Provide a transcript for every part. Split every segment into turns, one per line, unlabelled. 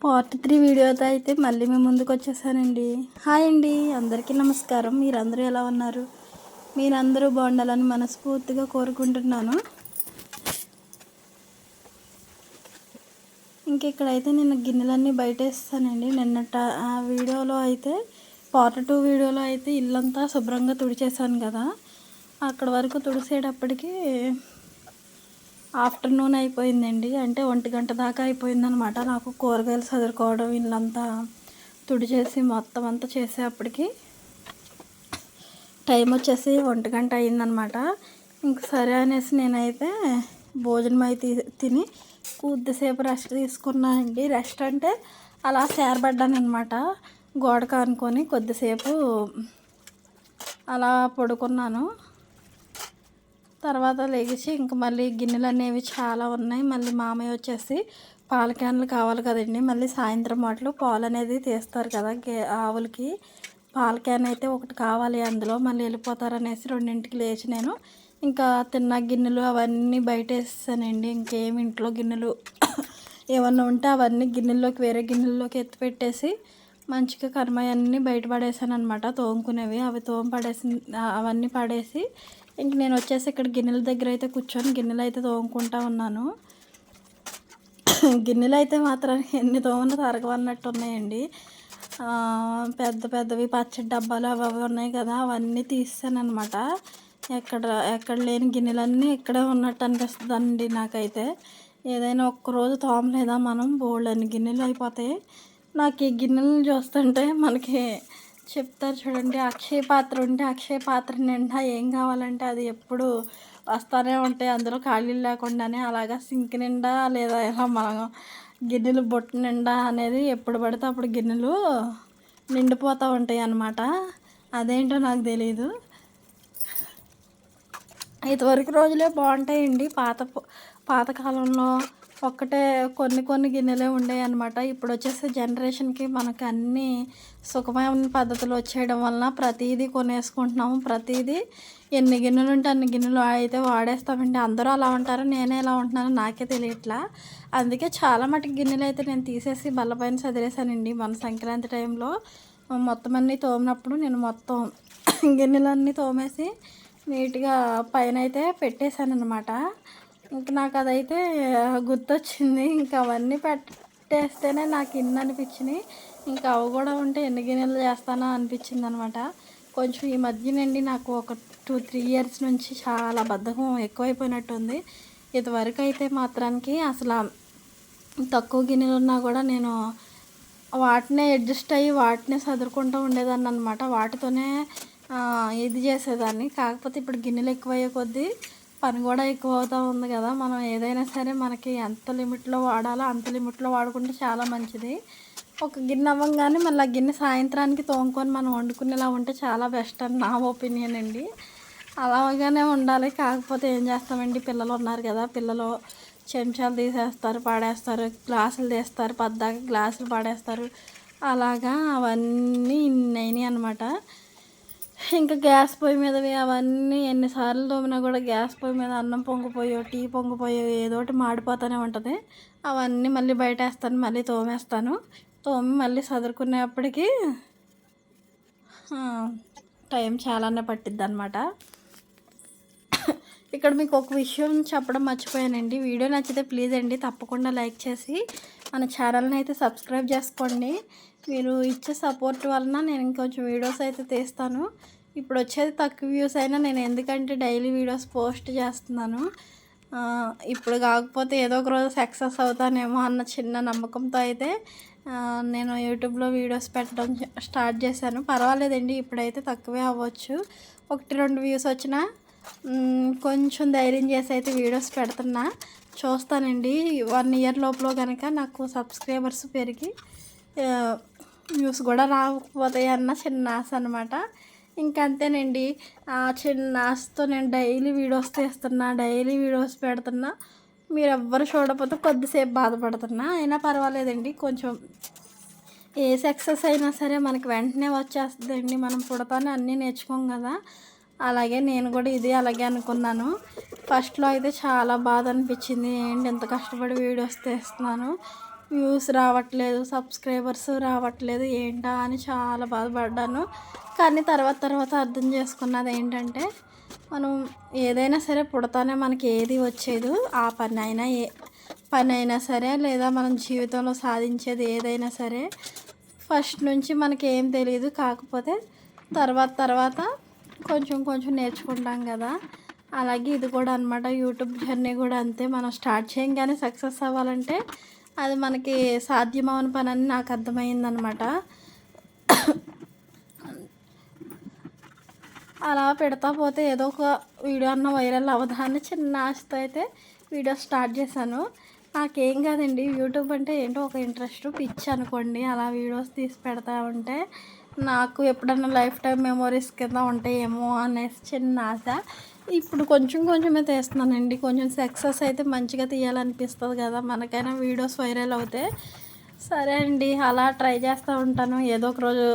Part 3 వీడియోతో అయితే మళ్ళీ మేము ముందుకు వచ్చేసానండి. హాయ్ అండి, అందరికీ నమస్కారం. మీరందరూ ఎలా ఉన్నారు? మీరందరూ బాగుండాలని మనస్ఫూర్తిగా కోరుకుంటున్నాను. ఇక్కడైతే నేను గిన్నెలన్నీ బయట వేస్తానండి. నిన్నట ఆ వీడియోలో అయితే పార్ట్ 2 వీడియోలో అయితే ఇల్లంతా శుభ్రంగా తుడిచేసాను కదా, అక్కడ వరకు తుడిసేటప్పటికి ఆఫ్టర్నూన్ అయిపోయిందండి. అంటే 1 గంట దాకా అయిపోయిందనమాట. నాకు కూరగాయలు చదువుకోవడం, ఇల్లంతా తుడిచేసి మొత్తం అంతా చేసేటప్పటికి టైం వచ్చేసి 1 గంట అయిందనమాట. ఇంక సరే అనేసి నేనైతే భోజనం అయితే తిని కొద్దిసేపు రెస్ట్ తీసుకున్నానండి. రెస్ట్ అంటే అలా సేరబడ్డాను అనమాట. గోడకు అనుకొని కొద్దిసేపు అలా పడుకున్నాను. తర్వాత లేచి ఇంక మళ్ళీ గిన్నెలు అనేవి చాలా ఉన్నాయి. మళ్ళీ మామయ్య వచ్చేసి పాల క్యాన్లు కావాలి కదండి. మళ్ళీ సాయంత్రం మాటలు పాలు అనేది తీస్తారు కదా ఆవులకి. పాల క్యాన్ అయితే ఒకటి కావాలి, అందులో మళ్ళీ వెళ్ళిపోతారనేసి 2ంటికి లేచి నేను ఇంకా తిన్న గిన్నెలు అవన్నీ బయట వేస్తానండి. ఇంకేమి ఇంట్లో గిన్నెలు ఏమన్నా ఉంటే అవన్నీ గిన్నెల్లోకి వేరే గిన్నెల్లోకి ఎత్తి పెట్టేసి మంచిగా కర్మయన్నీ బయట పడేసాను అనమాట. తోముకునేవి అవి పడేసి అవన్నీ పడేసి ఇంక నేను వచ్చేసి ఇక్కడ గిన్నెల దగ్గర అయితే కూర్చొని గిన్నెలు అయితే తోముకుంటా ఉన్నాను. గిన్నెలు అయితే మాత్రం ఎన్ని తోమన తరగవన్నట్టు ఉన్నాయండి. పెద్ద పెద్దవి పచ్చడి డబ్బాలు అవి ఉన్నాయి కదా, అవన్నీ తీసాను అనమాట. ఎక్కడ లేని గిన్నెలన్నీ ఇక్కడే ఉన్నట్టు అనిపిస్తుందండి నాకైతే. ఏదైనా ఒక్కరోజు తోమలేదా మనం బోల్డ్ అన్ని గిన్నెలు అయిపోతాయి. నాకు ఈ గిన్నెలను చూస్తుంటే మనకి చెప్తారు చూడండి, అక్షయ పాత్ర ఉంటే అక్షయ పాత్ర నిండా ఏం కావాలంటే అది ఎప్పుడు వస్తూనే ఉంటాయి, అందులో ఖాళీలు లేకుండానే. అలాగా సింక్ నిండా లేదా ఇలా మనం గిన్నెలు బొట్టు నిండా అనేది ఎప్పుడు పడితే అప్పుడు గిన్నెలు నిండిపోతూ ఉంటాయి అన్నమాట. అదేంటో నాకు తెలీదు. ఇంతవరకు రోజులే బాగుంటాయండి. పాతకాలంలో ఒక్కటే కొన్ని గిన్నెలే ఉండేవి అనమాట. ఇప్పుడు వచ్చేసి జనరేషన్కి మనకు అన్నీ సుఖమైన పద్ధతులు వచ్చేయడం వలన ప్రతిదీ కొనేసుకుంటున్నాము. ప్రతిదీ ఎన్ని గిన్నెలు ఉంటే అన్ని గిన్నెలు అయితే వాడేస్తామండి. అందరూ అలా ఉంటారు, నేనే ఎలా ఉంటున్నానో నాకే తెలియట్లా. అందుకే చాలా మటుకు గిన్నెలు అయితే నేను తీసేసి బల్లపైన చదివేశానండి. మన సంక్రాంతి టైంలో మొత్తం అన్నీ తోమినప్పుడు నేను మొత్తం గిన్నెలన్నీ తోమేసి నీట్గా పైన అయితే పెట్టేశాను అనమాట. ఇంక నాకు అదైతే గుర్తొచ్చింది. ఇంకా అవన్నీ పెట్టేస్తేనే నాకు ఇన్ని అనిపించినాయి. ఇంకా అవి కూడా ఉంటే ఎన్ని గిన్నెలు చేస్తానో అనిపించింది అనమాట. కొంచెం ఈ మధ్యనండి నాకు ఒక 2-3 ఇయర్స్ నుంచి చాలా బద్ధకం ఎక్కువైపోయినట్టుంది. ఇదివరకు అయితే మాత్రానికి అసలు తక్కువ గిన్నెలు ఉన్నా కూడా నేను వాటినే అడ్జస్ట్ అయ్యి వాటినే సదురుకుంటూ ఉండేదాన్ని అనమాట. వాటితోనే ఇది చేసేదాన్ని. కాకపోతే ఇప్పుడు గిన్నెలు ఎక్కువయ్యే కొద్దీ పని కూడా ఎక్కువ అవుతూ ఉంది కదా. మనం ఏదైనా సరే మనకి ఎంత లిమిట్లో వాడాలో అంత లిమిట్లో వాడుకుంటే చాలా మంచిది. ఒక గిన్నె అవ్వగానే మళ్ళీ ఆ గిన్నె సాయంత్రానికి తోముకొని మనం వండుకునేలా ఉంటే చాలా బెస్ట్ అని నా ఒపీనియన్ అండి. అలాగానే ఉండాలి. కాకపోతే ఏం చేస్తామండి, పిల్లలు ఉన్నారు కదా, పిల్లలు చెంచాలు తీసేస్తారు, పాడేస్తారు, గ్లాసులు తీస్తారు, పద్దాక గ్లాసులు పాడేస్తారు. అలాగా అవన్నీ ఇన్నైనాయి అనమాట. ఇంకా గ్యాస్ పొయ్యి మీదవి అవన్నీ ఎన్నిసార్లు తోమినా కూడా గ్యాస్ పొయ్యి మీద అన్నం పొంగిపోయో టీ పొంగిపోయో ఏదో ఒకటి మాడిపోతూనే ఉంటుంది. అవన్నీ మళ్ళీ బయట వేస్తాను, మళ్ళీ తోమేస్తాను. తోమి మళ్ళీ చదువుకునేప్పటికీ టైం చాలానే పట్టిద్ది అనమాట. ఇక్కడ మీకు ఒక విషయం చెప్పడం మర్చిపోయానండి. వీడియో నచ్చితే ప్లీజ్ అండి తప్పకుండా లైక్ చేసి మన ఛానల్ని అయితే సబ్స్క్రైబ్ చేసుకోండి. మీరు ఇచ్చే సపోర్ట్ వలన నేను ఇంకొంచెం వీడియోస్ అయితే తీస్తాను. ఇప్పుడు వచ్చేది తక్కువ వ్యూస్ అయినా నేను ఎందుకంటే డైలీ వీడియోస్ పోస్ట్ చేస్తున్నాను. ఇప్పుడు కాకపోతే ఏదో ఒక రోజు సక్సెస్ అవుతానేమో అన్న చిన్న నమ్మకంతో అయితే నేను యూట్యూబ్లో వీడియోస్ పెట్టడం స్టార్ట్ చేశాను. పర్వాలేదండి, ఇప్పుడైతే తక్కువే అవ్వచ్చు. 1-2 వ్యూస్ వచ్చినా కొంచెం ధైర్యం చేసి అయితే వీడియోస్ పెడుతున్నా. చూస్తానండి 1 ఇయర్ లోపల కనుక నాకు సబ్స్క్రైబర్స్ పెరిగి వ్యూస్ కూడా రాకపోతాయి అన్న చిన్న ఆశ అనమాట. ఇంకంతేనండి. ఆ చిన్న ఆశతో నేను డైలీ వీడియోస్ తీస్తున్నా, డైలీ వీడియోస్ పెడుతున్నా. మీరు ఎవ్వరు చూడకపోతే కొద్దిసేపు బాధపడుతున్నా. అయినా పర్వాలేదండి, కొంచెం ఏ సక్సెస్ అయినా సరే మనకి వెంటనే వచ్చేస్తుందండి. మనం పుడతానే అన్నీ నేర్చుకోం కదా. అలాగే నేను కూడా ఇది అలాగే అనుకున్నాను. ఫస్ట్లో అయితే చాలా బాధ అనిపించింది, ఏంటి ఎంత కష్టపడి వీడియోస్ తీస్తున్నాను, వ్యూస్ రావట్లేదు, సబ్స్క్రైబర్స్ రావట్లేదు ఏంటా అని చాలా బాధపడ్డాను. కానీ తర్వాత అర్థం చేసుకున్నది ఏంటంటే, మనం ఏదైనా సరే పుడతానే మనకి ఏది వచ్చేది, ఆ పని అయినా సరే లేదా మనం జీవితంలో సాధించేది ఏదైనా సరే ఫస్ట్ నుంచి మనకి ఏం తెలియదు. కాకపోతే తర్వాత కొంచెం నేర్చుకుంటాం కదా. అలాగే ఇది కూడా అనమాట. యూట్యూబ్ జర్నీ కూడా అంతే. మనం స్టార్ట్ చేయగానే సక్సెస్ అవ్వాలంటే అది మనకి సాధ్యమవని పని అని నాకు అర్థమైందనమాట. అలా పెడతా పోతే ఏదో ఒక వీడియో అన్న వైరల్ అవ్వదాన్ని చిన్న ఆశతో అయితే వీడియో స్టార్ట్ చేశాను. నాకేం కాదండి, యూట్యూబ్ అంటే ఏంటో ఒక ఇంట్రెస్ట్, పిచ్చి అనుకోండి. అలా వీడియోస్ తీసి పెడతా ఉంటే నాకు ఎప్పుడన్నా లైఫ్ టైం మెమొరీస్ కింద ఉంటాయేమో అనేసి చిన్న ఆశ. ఇప్పుడు కొంచెమే తీస్తున్నానండి. కొంచెం సక్సెస్ అయితే మంచిగా తీయాలనిపిస్తుంది కదా మనకైనా, వీడియోస్ వైరల్ అవుతే. సరే అండి, అలా ట్రై చేస్తూ ఉంటాను. ఏదో ఒక రోజు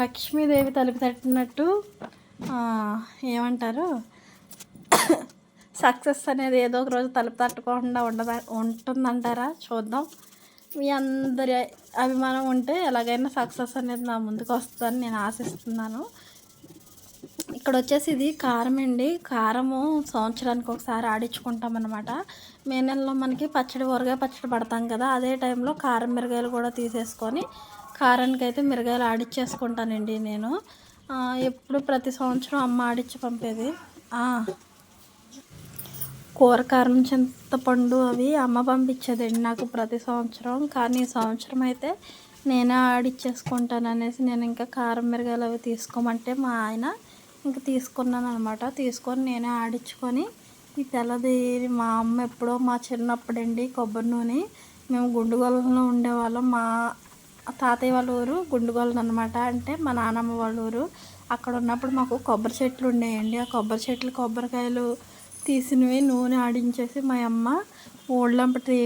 లక్ష్మీదేవి తలుపు తట్టినట్టు ఏమంటారు, సక్సెస్ అనేది ఏదో ఒక రోజు తలుపు తట్టకుండా ఉంటుందంటారా? చూద్దాం. మీ అందరి అభిమానం ఉంటే ఎలాగైనా సక్సెస్ అనేది నా ముందుకు వస్తుందని నేను ఆశిస్తున్నాను. ఇక్కడ వచ్చేసి ఇది కారం అండి. కారము సంవత్సరానికి ఒకసారి ఆడించుకుంటాం అన్నమాట. మే నెలలో మనకి ఊరగాయ పచ్చడి పడతాం కదా, అదే టైంలో కారం మిరగాయలు కూడా తీసేసుకొని కారానికి అయితే మిరగాయలు ఆడిచ్చేసుకుంటానండి నేను. ఎప్పుడు ప్రతి సంవత్సరం అమ్మ ఆడిచ్చి పంపేది. కూర కారం, చింతపండు అవి అమ్మ పంపించేదండి నాకు ప్రతి సంవత్సరం. కానీ ఈ సంవత్సరం అయితే నేనే ఆడిచ్చేసుకుంటాను అనేసి నేను ఇంకా కారం మిరగాయలు అవి తీసుకోమంటే మా ఆయన ఇంకా తీసుకున్నాను అనమాట. తీసుకొని నేనే ఆడించుకొని ఈ తెల్లది మా అమ్మ ఎప్పుడో మా చిన్నప్పుడండి కొబ్బరి నూనె మేము గుండుగోలలో ఉండేవాళ్ళం. మా తాతయ్య వాళ్ళ ఊరు గుండుగోలను అనమాట, అంటే మా నాన్నమ్మ వాళ్ళ ఊరు. అక్కడ ఉన్నప్పుడు మాకు కొబ్బరి చెట్లు ఉండేయండి. ఆ కొబ్బరి చెట్లు కొబ్బరికాయలు తీసినవి నూనె ఆడించేసి మా అమ్మ ఊళ్ళంపటి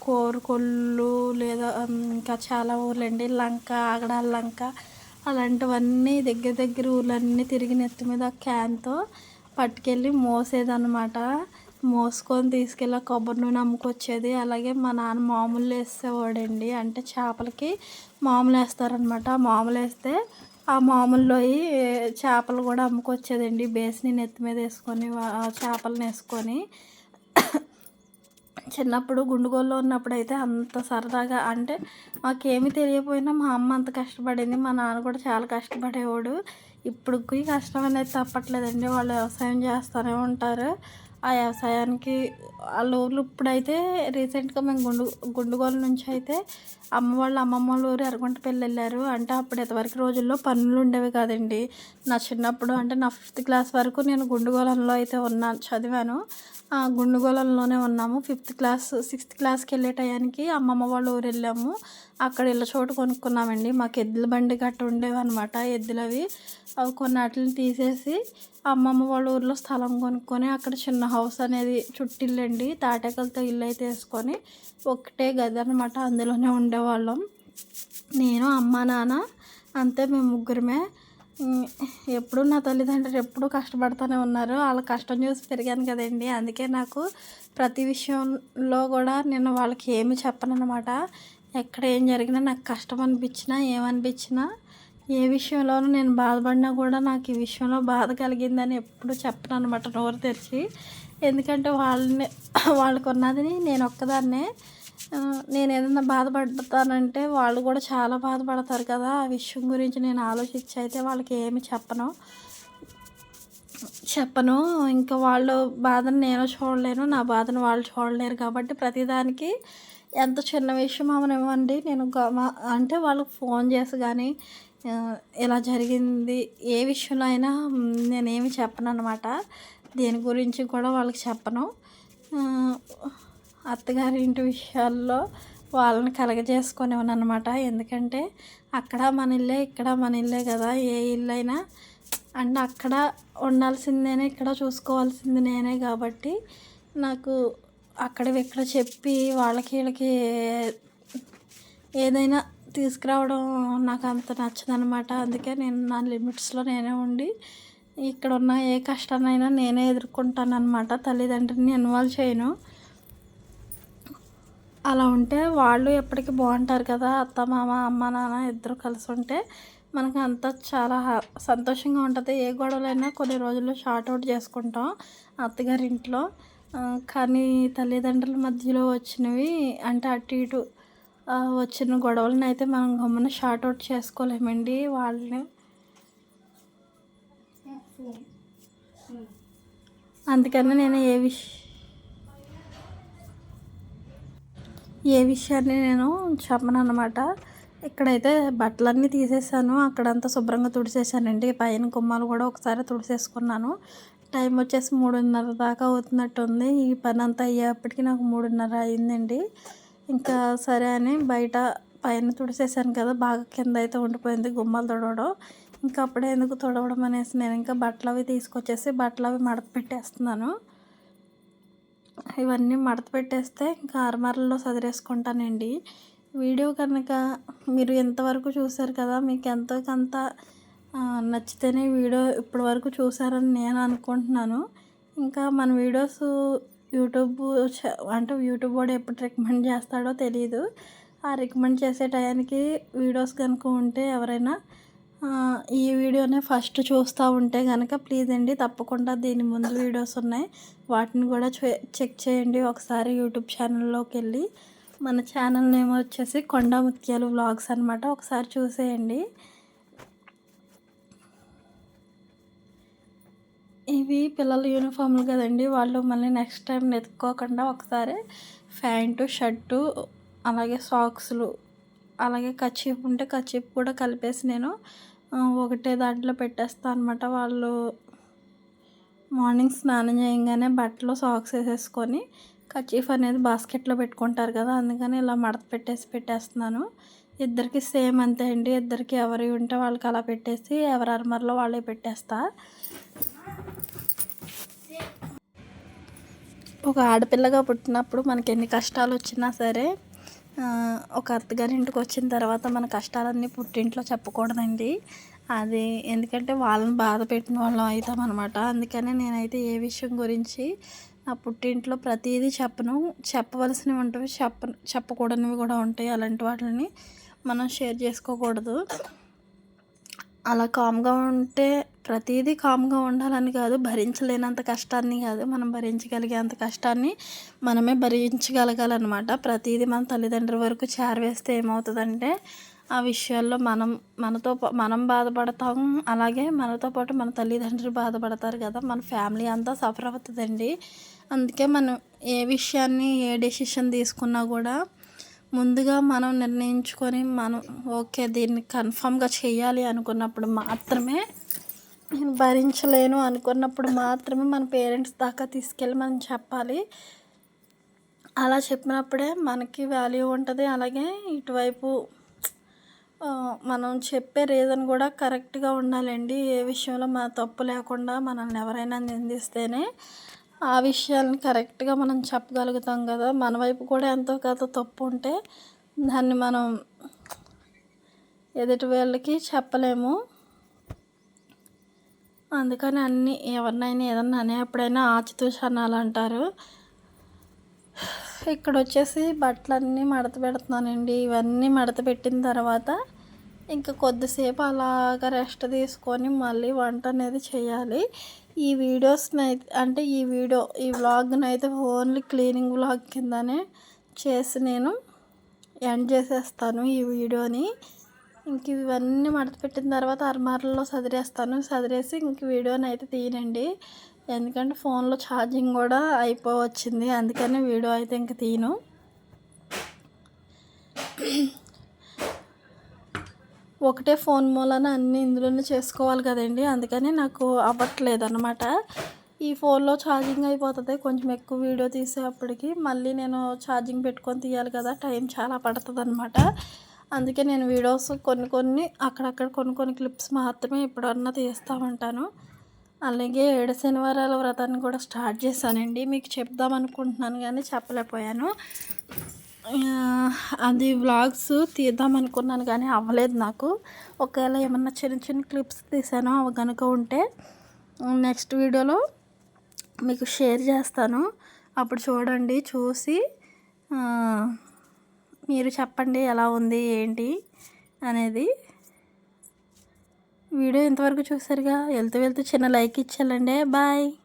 కోరుకొల్లు లేదా ఇంకా చాలా ఊర్లండి, లంక, ఆగడాల లంక, అలాంటివన్నీ దగ్గర ఊర్లన్నీ తిరిగి నెత్తి మీద క్యాన్తో పట్టుకెళ్ళి మోసేదన్నమాట. మోసుకొని తీసుకెళ్ళి కొబ్బరి నూనె అమ్ముకొచ్చేది. అలాగే మా నాన్న మామూలు వేసేవాడండి, అంటే చేపలకి మామూలు వేస్తారనమాట. మామూలు వేస్తే ఆ మామూలులో చేపలు కూడా అమ్ముకొచ్చేదండి. బేస్ని నెత్తి మీద వేసుకొని చేపలను వేసుకొని. చిన్నప్పుడు గుండుగోల్లో ఉన్నప్పుడు అయితే అంత సరదాగా, అంటే మాకేమీ తెలియకపోయినా మా అమ్మ అంత కష్టపడింది, మా నాన్న కూడా చాలా కష్టపడేవాడు. ఇప్పటికి కష్టం అనేది తప్పట్లేదండి. వాళ్ళు వ్యవసాయం చేస్తూనే ఉంటారు. ఆ వ్యవసాయానికి వాళ్ళ ఊర్లో ఇప్పుడైతే రీసెంట్గా మేము గుండుగోల నుంచి అయితే అమ్మమ్మ వాళ్ళ ఊరు ఎర్రగుంటపల్లి వెళ్ళారు. అంటే అప్పుడు ఇంతవరకు రోజుల్లో పనులు ఉండేవి కాదండి. నా చిన్నప్పుడు అంటే నా 5th క్లాస్ వరకు నేను గుండుగోలంలో అయితే చదివాను. గుండుగోలంలోనే ఉన్నాము. 5th క్లాస్ 6th క్లాస్కి వెళ్ళే టయానికి అమ్మమ్మ వాళ్ళ ఊరు వెళ్ళాము. అక్కడ ఇళ్ళ చోటు కొనుక్కున్నామండి. మాకు ఎద్దుల బండి గట్ట ఉండేవి అనమాట. అవి కొన్ని వాటిని తీసేసి అమ్మమ్మ వాళ్ళ ఊరిలో స్థలం కొనుక్కొని అక్కడ చిన్న హౌస్ అనేది చుట్టిల్లండి, తాటాకులతో ఇల్లు అయితే వేసుకొని ఒకటే గది అనమాట, అందులోనే ఉండేవాళ్ళం. నేను, అమ్మ, నాన్న అంతే, మేము ముగ్గురమే. ఎప్పుడు నా తల్లిదండ్రులు ఎప్పుడూ కష్టపడుతూనే ఉన్నారు. వాళ్ళ కష్టం చూసి పెరిగాను కదండి. అందుకే నాకు ప్రతి విషయంలో కూడా నేను వాళ్ళకి ఏమి చెప్పనన్నమాట. ఎక్కడ ఏం జరిగినా నాకు కష్టం అనిపించినా ఏమనిపించినా ఏ విషయంలోనూ నేను బాధపడినా కూడా నాకు ఈ విషయంలో బాధ కలిగిందని ఎప్పుడు చెప్పను అనమాట నోరు తెరిచి. ఎందుకంటే వాళ్ళకు ఉన్నది నేను ఒక్కదాన్నే. నేను ఏదైనా బాధపడతానంటే వాళ్ళు కూడా చాలా బాధపడతారు కదా. ఆ విషయం గురించి నేను ఆలోచించి అయితే వాళ్ళకి ఏమి చెప్పను. ఇంకా వాళ్ళ బాధను నేను చూడలేను, నా బాధను వాళ్ళు చూడలేరు. కాబట్టి ప్రతిదానికి ఎంత చిన్న విషయం అవనివ్వండి, నేను అంటే వాళ్ళకి ఫోన్ చేసి కానీ ఇలా జరిగింది ఏ విషయంలో అయినా నేనేమి చెప్పను అనమాట. దేని గురించి కూడా వాళ్ళకి చెప్పను. అత్తగారి ఇంటి విషయాల్లో వాళ్ళని కలగజేసుకునేవాను అనమాట. ఎందుకంటే అక్కడ మన ఇల్లే, ఇక్కడ మన ఇల్లే కదా. ఏ ఇల్లు అయినా అంటే అక్కడ ఉండాల్సిందేనే, ఇక్కడ చూసుకోవాల్సింది నేనే. కాబట్టి నాకు ఇక్కడ చెప్పి వీళ్ళకి ఏదైనా తీసుకురావడం నాకు అంత నచ్చదనమాట. అందుకే నేను నా లిమిట్స్లో నేనే ఉండి ఇక్కడ ఉన్న ఏ కష్టాన్నైనా నేనే ఎదుర్కొంటాను అనమాట. తల్లిదండ్రులని ఇన్వాల్వ్ చేయను. అలా ఉంటే వాళ్ళు ఎప్పటికీ బాగుంటారు కదా. అత్త మామ అమ్మ నాన్న ఇద్దరు కలిసి ఉంటే మనకి అంతా చాలా సంతోషంగా ఉంటుంది. ఏ గొడవలైనా కొన్ని రోజుల్లో షార్ట్ అవుట్ చేసుకుంటాం అత్తగారి ఇంట్లో. కానీ తల్లిదండ్రుల మధ్యలో వచ్చినవి అంటే అటు ఇటు వచ్చిన గొడవలను అయితే మనం గమ్మున షార్ట్ అవుట్ చేసుకోలేమండి వాళ్ళని. అందుకని నేను ఏ విషయాన్ని నేను చెప్పను అన్నమాట. ఇక్కడైతే బట్టలన్నీ తీసేసాను, అక్కడంతా శుభ్రంగా తుడిచేసానండి. పైన గుమ్మాలు కూడా ఒకసారి తుడిచేసుకున్నాను. టైం వచ్చేసి 3:30 దాకా అవుతున్నట్టుంది. ఈ పని అంతా అయ్యేప్పటికి నాకు 3:30 అయిందండి. ఇంకా సరే అని పైన తుడిసేసాను కదా, బాగా కింద అయితే ఉండిపోయింది గుమ్మాలు తుడవడం. ఇంకా అప్పుడే ఎందుకు తుడవడం అనేసి నేను ఇంకా బట్టలు అవి తీసుకొచ్చేసి బట్టలు అవి మడత పెట్టేస్తున్నాను. ఇవన్నీ మడత పెట్టేస్తే ఇంకా అరమరల్లో సదిరేసుకుంటానండి. వీడియో కనుక మీరు ఎంతవరకు చూశారు కదా, మీకు ఎంతో కొంత నచ్చితేనే వీడియో ఇప్పటి వరకు చూసారని నేను అనుకుంటున్నాను. ఇంకా మన వీడియోస్ యూట్యూబ్ వాడు ఎప్పుడు రికమెండ్ చేస్తాడో తెలియదు. ఆ రికమెండ్ చేసే టయానికి వీడియోస్ కనుక ఉంటే ఎవరైనా ఈ వీడియోనే ఫస్ట్ చూస్తూ ఉంటే కనుక ప్లీజ్ అండి తప్పకుండా దీని ముందు వీడియోస్ ఉన్నాయి, వాటిని కూడా చెక్ చేయండి ఒకసారి. యూట్యూబ్ ఛానల్లోకి వెళ్ళి మన ఛానల్ నేమ్ వచ్చేసి కొండా ముత్యాలు వ్లాగ్స్ అనమాట, ఒకసారి చూసేయండి. ఇవి పిల్లల యూనిఫామ్లు కదండి, వాళ్ళు మళ్ళీ నెక్స్ట్ టైం వెతుక్కోకుండా ఒకసారి ప్యాంటు షర్టు అలాగే సాక్స్లు అలాగే కర్చీఫ్ ఉంటే కర్చీఫ్ కూడా కలిపేసి నేను ఒకటే దాంట్లో పెట్టేస్తాను అనమాట. వాళ్ళు మార్నింగ్ స్నానం చేయగానే బట్టలు సాక్స్ వేసేసుకొని కర్చీఫ్ అనేది బాస్కెట్లో పెట్టుకుంటారు కదా, అందుకని ఇలా మడత పెట్టేస్తున్నాను. ఇద్దరికి సేమ్ అంతే అండి, ఇద్దరికి ఎవరి ఉంటే వాళ్ళకి అలా పెట్టేసి ఎవరి అరమరలో వాళ్ళే పెట్టేస్తా. ఒక ఆడపిల్లగా పుట్టినప్పుడు మనకి ఎన్ని కష్టాలు వచ్చినా సరే ఒక అత్తగారి ఇంటికి వచ్చిన తర్వాత మన కష్టాలన్నీ పుట్టింట్లో చెప్పకూడదండి. అది ఎందుకంటే వాళ్ళని బాధ పెట్టిన వాళ్ళం అవుతాం అనమాట. అందుకనే నేనైతే ఏ విషయం గురించి నా పుట్టింట్లో ప్రతిదీ చెప్పను. చెప్పవలసినవి ఉంటాయి, చెప్పకూడనివి కూడా ఉంటాయి. అలాంటి వాటిని మనం షేర్ చేసుకోకూడదు. అలా కామ్గా ఉంటే ప్రతిదీ కామ్గా ఉండాలని కాదు, భరించలేనంత కష్టాన్ని కాదు, మనం భరించగలిగేంత కష్టాన్ని మనమే భరించగలగాలన్నమాట. ప్రతిదీ మన తల్లిదండ్రుల వరకు చేరవేస్తే ఏమవుతుందంటే ఆ విషయాల్లో మనం బాధపడతాం, అలాగే మనతో పాటు మన తల్లిదండ్రులు బాధపడతారు కదా, మన ఫ్యామిలీ అంతా సఫర్ అవుతుందండి. అందుకే మనం ఏ విషయాన్ని ఏ డెసిషన్ తీసుకున్నా కూడా ముందుగా మనం నిర్ణయించుకొని మనం ఓకే దీన్ని కన్ఫామ్గా చేయాలి అనుకున్నప్పుడు మాత్రమే, నేను భరించలేను అనుకున్నప్పుడు మాత్రమే మన పేరెంట్స్ దాకా తీసుకెళ్ళి మనం చెప్పాలి. అలా చెప్పినప్పుడే మనకి వాల్యూ ఉంటుంది. అలాగే ఇటువైపు మనం చెప్పే రీజన్ కూడా కరెక్ట్గా ఉండాలండి. ఏ విషయంలో మన తప్పు లేకుండా మనల్ని ఎవరైనా నిందిస్తేనే ఆ విషయాన్ని కరెక్ట్గా మనం చెప్పగలుగుతాం కదా. మన వైపు కూడా ఎంతో కొంత తప్పు ఉంటే దాన్ని మనం ఎదుటి వాళ్ళకి చెప్పలేము. అందుకని ఎవరినైనా ఏదన్నా అనేప్పుడైనా ఆచితూచి అనాలంటారు. ఇక్కడ వచ్చేసి బట్టలన్నీ మడత పెడుతున్నానండి. ఇవన్నీ మడత పెట్టిన తర్వాత ఇంకా కొద్దిసేపు అలాగ రెస్ట్ తీసుకొని మళ్ళీ వంట అనేది చేయాలి. ఈ వీడియోస్ని అయితే ఈ వ్లాగ్ని అయితే ఓన్లీ క్లీనింగ్ వ్లాగ్ కిందనే చేసి నేను ఎండ్ చేసేస్తాను ఈ వీడియోని. ఇంక ఇవన్నీ మడత పెట్టిన తర్వాత అర్మార్లలో సదిరేసి ఇంక వీడియోని అయితే తీయనండి. ఎందుకంటే ఫోన్లో ఛార్జింగ్ కూడా అయిపోవచ్చింది, అందుకని వీడియో అయితే ఇంక తీయను. ఒకటే ఫోన్ మూలన అన్నీ ఇందులోనే చేసుకోవాలి కదండి, అందుకని నాకు అవ్వట్లేదు అనమాట. ఈ ఫోన్లో ఛార్జింగ్ అయిపోతుంది, కొంచెం ఎక్కువ వీడియో తీసేటప్పటికి మళ్ళీ నేను ఛార్జింగ్ పెట్టుకొని తీయాలి కదా, టైం చాలా పడుతుంది అనమాట. అందుకే నేను వీడియోస్ కొన్ని అక్కడక్కడ కొన్ని క్లిప్స్ మాత్రమే ఎప్పుడన్నా తీస్తూ ఉంటాను. అలాగే 7 శనివారాల వ్రతాన్ని కూడా స్టార్ట్ చేశానండి, మీకు చెప్దాం అనుకుంటున్నాను కానీ చెప్పలేకపోయాను. అది వ్లాగ్స్ తీద్దాం అనుకున్నాను కానీ అవ్వలేదు నాకు. ఒకవేళ ఏమన్నా చిన్న క్లిప్స్ తీసానో అవి కనుక ఉంటే నెక్స్ట్ వీడియోలో మీకు షేర్ చేస్తాను, అప్పుడు చూడండి. చూసి మీరు చెప్పండి ఎలా ఉంది ఏంటి అనేది. వీడియో ఇంతవరకు చూసారుగా, వెళ్తూ వెళ్తూ చిన్న లైక్ ఇచ్చేయాలండి. బాయ్.